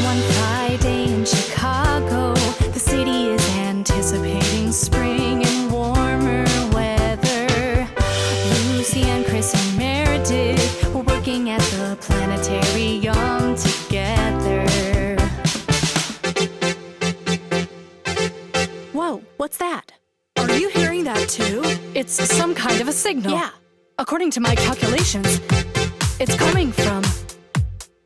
One Friday in Chicago, the city is anticipating spring and warmer weather. Lucy and Chris and Meredith were working at the planetarium together. Whoa, what's that? Are you hearing that too? It's some kind of a signal. Yeah. According to my calculations, it's coming from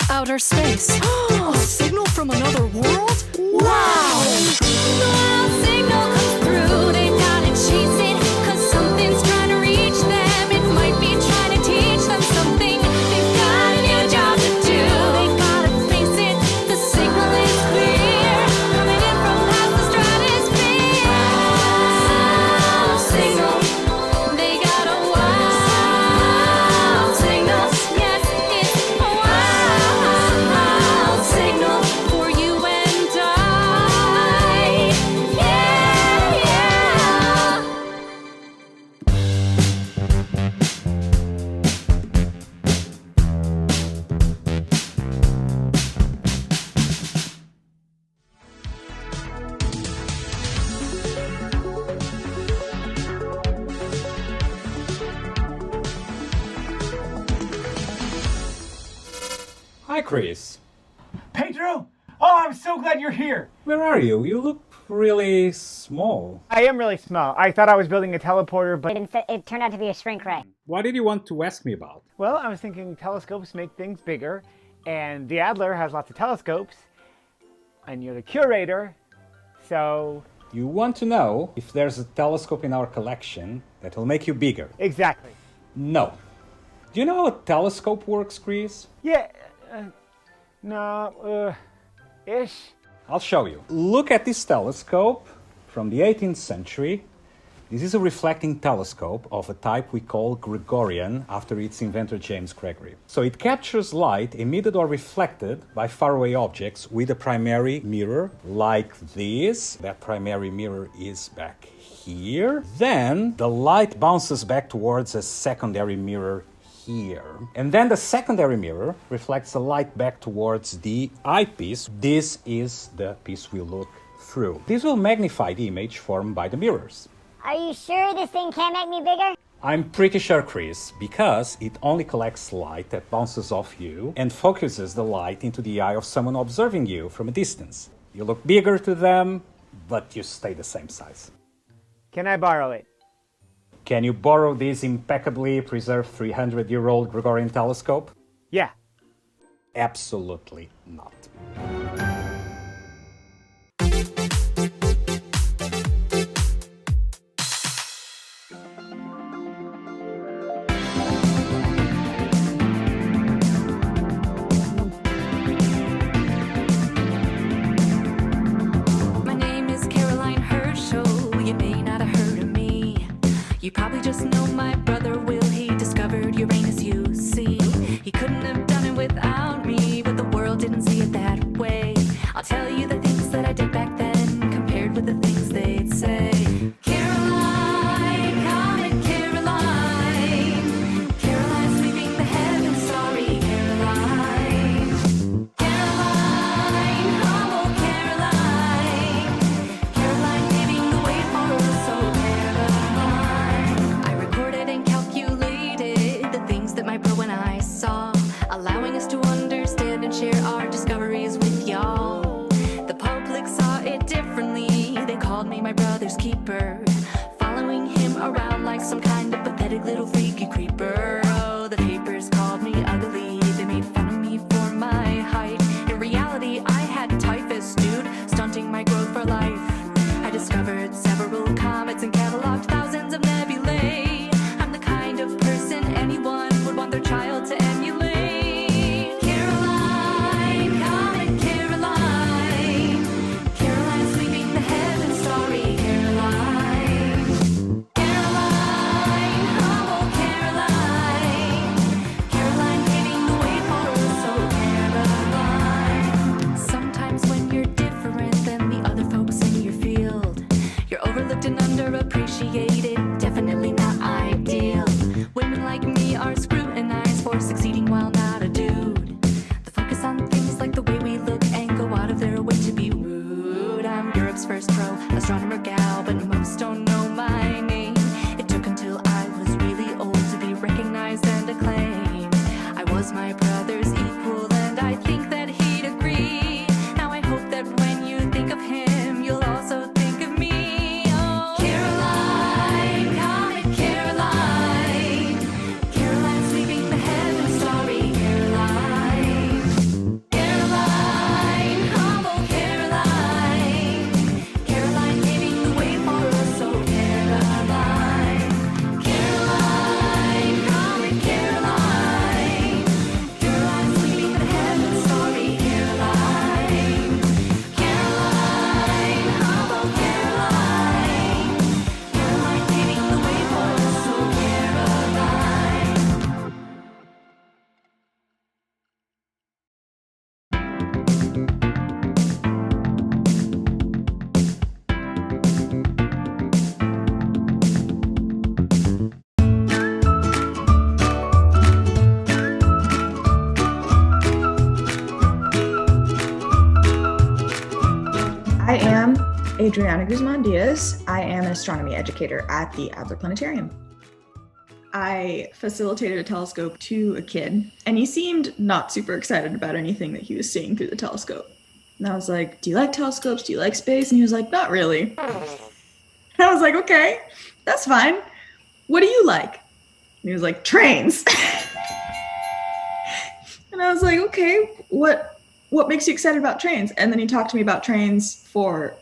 outer space. A signal from another world? Wow! The signal comes through, they've gotta chase it, 'cause something's trying to reach them. It might be trying to teach them something. They've got a new job to do, they gotta face it. The signal is clear, coming in from past the stratosphere. Signal, they got a wow signal. Yes, it's a wow signal for you and I. Yeah, yeah. Hi, Chris. Pedro! Oh, I'm so glad you're here! Where are you? You look really small. I am really small. I thought I was building a teleporter, but It turned out to be a shrink ray. What did you want to ask me about? well, I was thinking telescopes make things bigger, and the Adler has lots of telescopes, and you're the curator, so You want to know if there's a telescope in our collection that will make you bigger. exactly. No. Do you know how a telescope works, Chris? Yeah, ish. I'll show you. Look at this telescope from the 18th century. This is a reflecting telescope of a type we call Gregorian, after its inventor James Gregory. So it captures light emitted or reflected by faraway objects with a primary mirror like this. That primary mirror is back here. Then the light bounces back towards a secondary mirror here. And then the secondary mirror reflects the light back towards the eyepiece. This is the piece we look through. This will magnify the image formed by the mirrors. Are you sure this thing can't make me bigger? I'm pretty sure, Chris, because it only collects light that bounces off you and focuses the light into the eye of someone observing you from a distance. You look bigger to them, but you stay the same size. Can I borrow it? Can you borrow this impeccably preserved 300-year-old Gregorian telescope? Yeah. Absolutely not. My name is Caroline Herschel. You may not have heard of me. You probably just know my brother Will. He discovered Uranus, you see. He couldn't have done it without me, but the world didn't see it that way. I'll tell you the things that I did back then, compared with the things they'd say. Caroline, comet Caroline. Caroline sweeping the heavens, sorry, Caroline. Caroline, oh Caroline. Caroline paving the way for called me my brother's keeper, following him around like some kind of pathetic little freaky creeper. Oh, the papers called me ugly, they made fun of me for my height. In reality, I had typhus, dude, stunting my growth for life. I discovered several comets and cataloged thousands of nebulae. I'm the kind of person anyone would want their child to emulate. Caroline, Comet Caroline, Caroline sweeping the heavens, starry Caroline. Caroline, humble Caroline, Caroline paving the way for us, oh Caroline. Sometimes when you're different than the other folks in your field, you're overlooked and underappreciated, definitely not ideal. Women like me are scrutinized for succeeding while not a dude. The focus on things like the way we look and go out of their way to be rude. I'm Europe's first pro astronomer gal, but most don't know my name. It took until I was really old to be recognized and acclaimed. I was my brother's equal, and I think that he'd agree. Now I hope that when you think of him, you'll also think of me. Oh, Caroline, Comet Caroline, Caroline sweeping the heavens, starry Caroline. Caroline, humble Caroline, Caroline paving the way for us, oh Caroline. Caroline, Comet Caroline, Caroline sweeping the heavens, starry Caroline. Caroline, humble Caroline, Caroline paving the way for us, oh Caroline. I am Adriana Guzman Diaz. I am an astronomy educator at the Adler Planetarium. I facilitated a telescope to a kid, and he seemed not super excited about anything that he was seeing through the telescope. And I was like, "Do you like telescopes? Do you like space?" And he was like, "Not really." And I was like, "Okay, that's fine. What do you like?" And he was like, "Trains." And I was like, "Okay, what makes you excited about trains?" And then he talked to me about trains for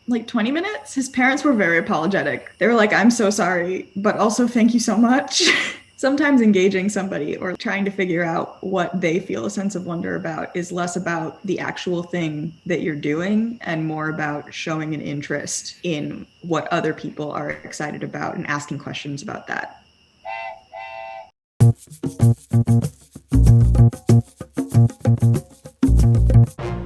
like 20 minutes. His parents were very apologetic. They were like, "I'm so sorry, but also thank you so much." Sometimes engaging somebody or trying to figure out what they feel a sense of wonder about is less about the actual thing that you're doing and more about showing an interest in what other people are excited about and asking questions about that.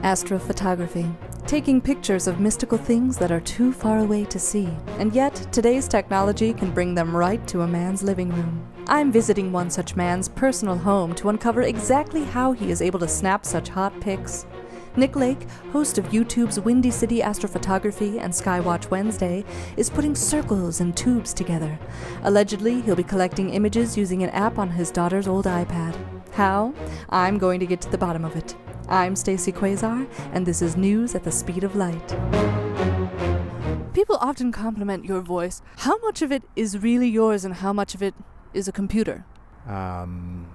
Astrophotography. Taking pictures of mystical things that are too far away to see. And yet, today's technology can bring them right to a man's living room. I'm visiting one such man's personal home to uncover exactly how he is able to snap such hot pics. Nick Lake, host of YouTube's Windy City Astrophotography and Skywatch Wednesday, is putting circles and tubes together. Allegedly, he'll be collecting images using an app on his daughter's old iPad. How? I'm going to get to the bottom of it. I'm Stacy Quasar, and this is News at the Speed of Light. People often compliment your voice. How much of it is really yours and how much of it is a computer? Well,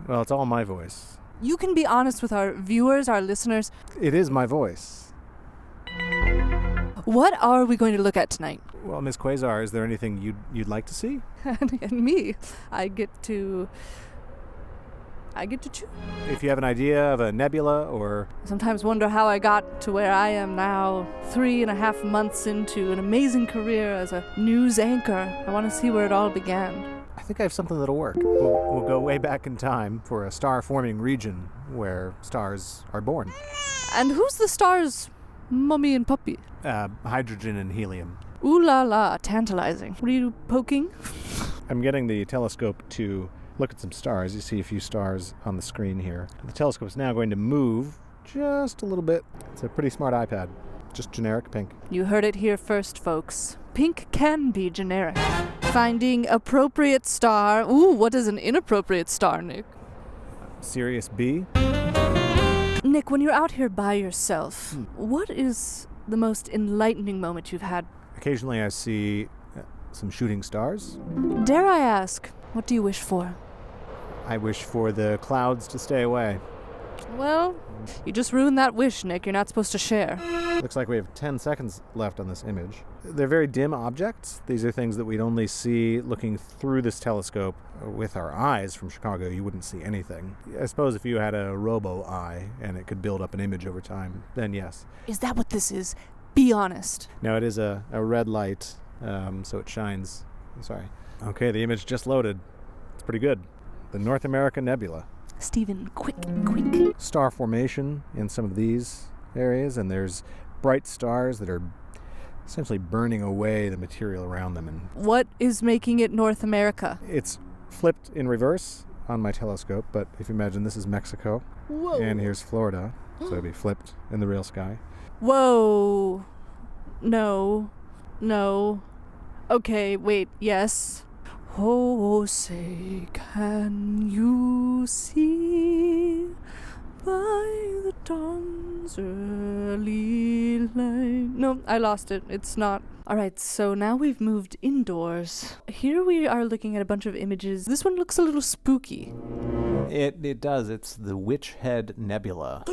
it's all my voice. You can be honest with our viewers, our listeners. It is my voice. What are we going to look at tonight? Well, Ms. Quasar, is there anything you'd like to see? And me, I get to choose. If you have an idea of a nebula or... Sometimes wonder how I got to where I am now, 3.5 months into an amazing career as a news anchor. I want to see where it all began. I think I have something that'll work. We'll go way back in time for a star-forming region where stars are born. And who's the star's mummy and puppy? Hydrogen and helium. Ooh la la, tantalizing. What are you poking? I'm getting the telescope to look at some stars. You see a few stars on the screen here. The telescope is now going to move just a little bit. It's a pretty smart iPad. Just generic pink. You heard it here first, folks. Pink can be generic. Finding appropriate star. Ooh, what is an inappropriate star, Nick? Sirius B. Nick, when you're out here by yourself, what is the most enlightening moment you've had? Occasionally I see some shooting stars. Dare I ask, what do you wish for? I wish for the clouds to stay away. Well, you just ruined that wish, Nick. You're not supposed to share. Looks like we have 10 seconds left on this image. They're very dim objects. These are things that we'd only see looking through this telescope with our eyes from Chicago. You wouldn't see anything. I suppose if you had a robo-eye and it could build up an image over time, then yes. Is that what this is? Be honest. No, it is a red light, so it shines. Sorry. Okay, the image just loaded. It's pretty good. The North American Nebula. Stephen, quick. Star formation in some of these areas, and there's bright stars that are essentially burning away the material around them. And What is making it North America? it's flipped in reverse on my telescope, but if you imagine this is Mexico, Whoa. and here's Florida, so it'd be flipped in the real sky. Whoa. No. Okay, wait, yes. Oh, say, can you see by the dawn's early light? No, I lost it. It's not. Alright, so now we've moved indoors. Here we are looking at a bunch of images. This one looks a little spooky. It does. It's the Witch Head Nebula.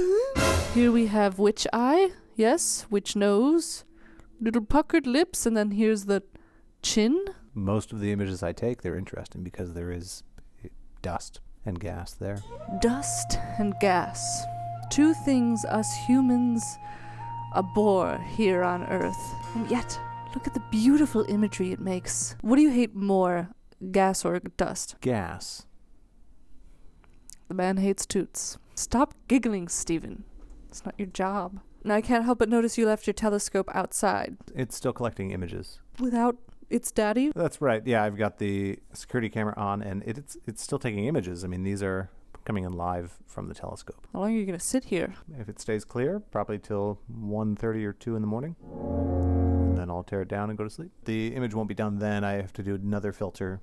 Here we have witch eye, yes, witch nose, little puckered lips, and then here's the chin. Most of the images I take, they're interesting because there is dust and gas there. Dust and gas. Two things us humans abhor here on Earth. And yet, look at the beautiful imagery it makes. What do you hate more, gas or dust? Gas. The man hates toots. Stop giggling, Stephen. It's not your job. Now I can't help but notice you left your telescope outside. It's still collecting images. Without its daddy? That's right. Yeah, I've got the security camera on, and it's still taking images. I mean, these are coming in live from the telescope. How long are you going to sit here? If it stays clear, probably till 1:30 or 2 in the morning. And then I'll tear it down and go to sleep. The image won't be done then. I have to do another filter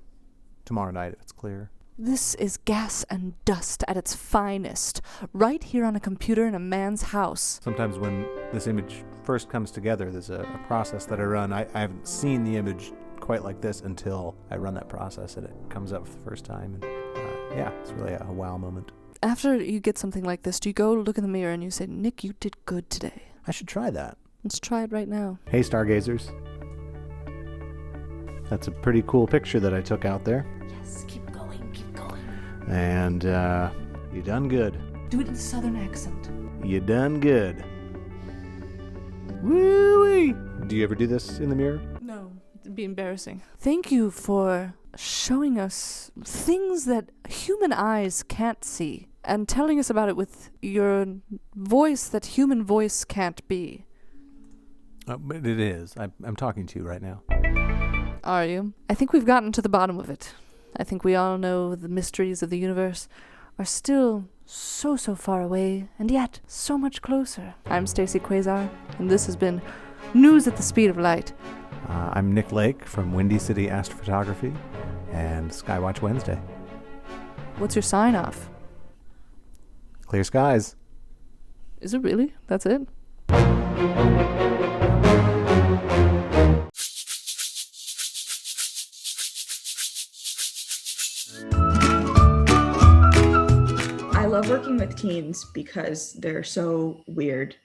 tomorrow night if it's clear. This is gas and dust at its finest, right here on a computer in a man's house. Sometimes when this image first comes together, there's a process that I run. I haven't seen the image quite like this until I run that process and it comes up for the first time. And yeah, it's really a wow moment. After you get something like this, do you go look in the mirror and you say, Nick, you did good today? I should try that. Let's try it right now. Hey, stargazers. That's a pretty cool picture that I took out there. Yes, keep going. And you done good. Do it in a southern accent. You done good. Woo-wee! Do you ever do this in the mirror? No, it'd be embarrassing. Thank you for showing us things that human eyes can't see and telling us about it with your voice that human voice can't be. But it is. I'm talking to you right now. Are you? I think we've gotten to the bottom of it. I think we all know the mysteries of the universe are still so far away, and yet so much closer. I'm Stacy Quasar, and this has been News at the Speed of Light. I'm Nick Lake from Windy City Astrophotography and Skywatch Wednesday. What's your sign-off? Clear skies. Is it really? That's it? I love working with teens because they're so weird.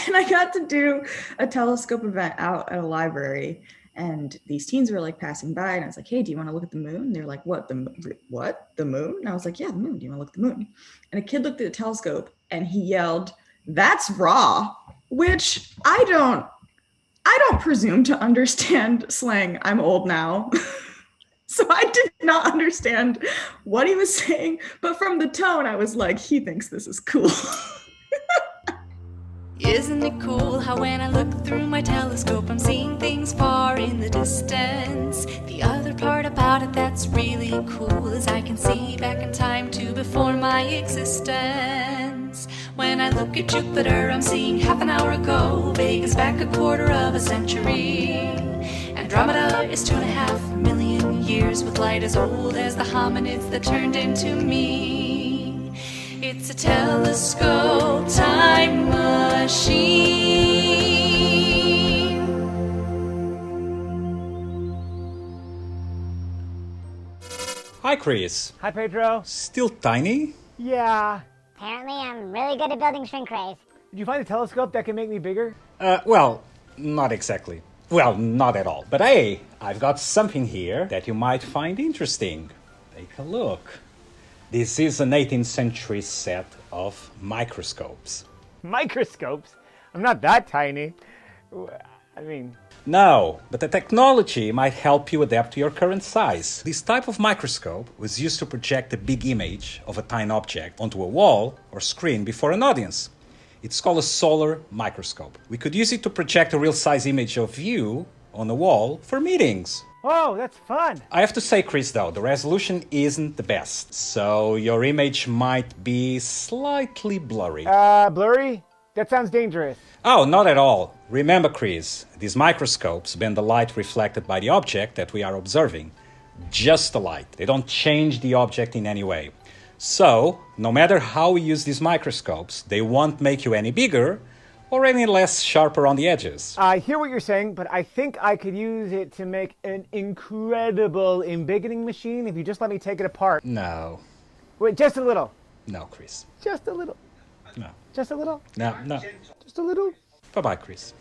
And I got to do a telescope event out at a library, and these teens were like passing by, and I was like, hey, do you want to look at the moon? They're like, what, the moon? And I was like, yeah, the moon. Do you want to look at the moon? And a kid looked at the telescope and he yelled, that's raw, which I don't presume to understand slang. I'm old now. So I did not understand what he was saying, but from the tone, I was like, he thinks this is cool. Isn't it cool how when I look through my telescope I'm seeing things far in the distance? The other part about it that's really cool is I can see back in time to before my existence. When I look at Jupiter I'm seeing half an hour ago, Vegas back a quarter of a century. Andromeda is 2.5 million years with light as old as the hominids that turned into me. It's a telescope time machine. Hi, Chris. Hi, Pedro. Still tiny? Yeah. Apparently, I'm really good at building shrink rays. Did you find a telescope that can make me bigger? Well, not exactly. Well, not at all. But hey, I've got something here that you might find interesting. Take a look. This is an 18th century set of microscopes. Microscopes? I'm not that tiny. I mean, No, but the technology might help you adapt to your current size. This type of microscope was used to project a big image of a tiny object onto a wall or screen before an audience. It's called a solar microscope. We could use it to project a real-size image of you on a wall for meetings. oh, that's fun. I have to say, Chris, though, the resolution isn't the best, so your image might be slightly blurry. Blurry? That sounds dangerous. Oh, not at all. Remember, Chris, these microscopes bend the light reflected by the object that we are observing. Just the light. They don't change the object in any way. So, no matter how we use these microscopes, they won't make you any bigger or any less sharp around the edges. I hear what you're saying, but I think I could use it to make an incredible embiggening machine if you just let me take it apart. No. Wait, just a little. No, Chris. Just a little. No. Just a little. No, no. Just a little. Bye-bye, Chris.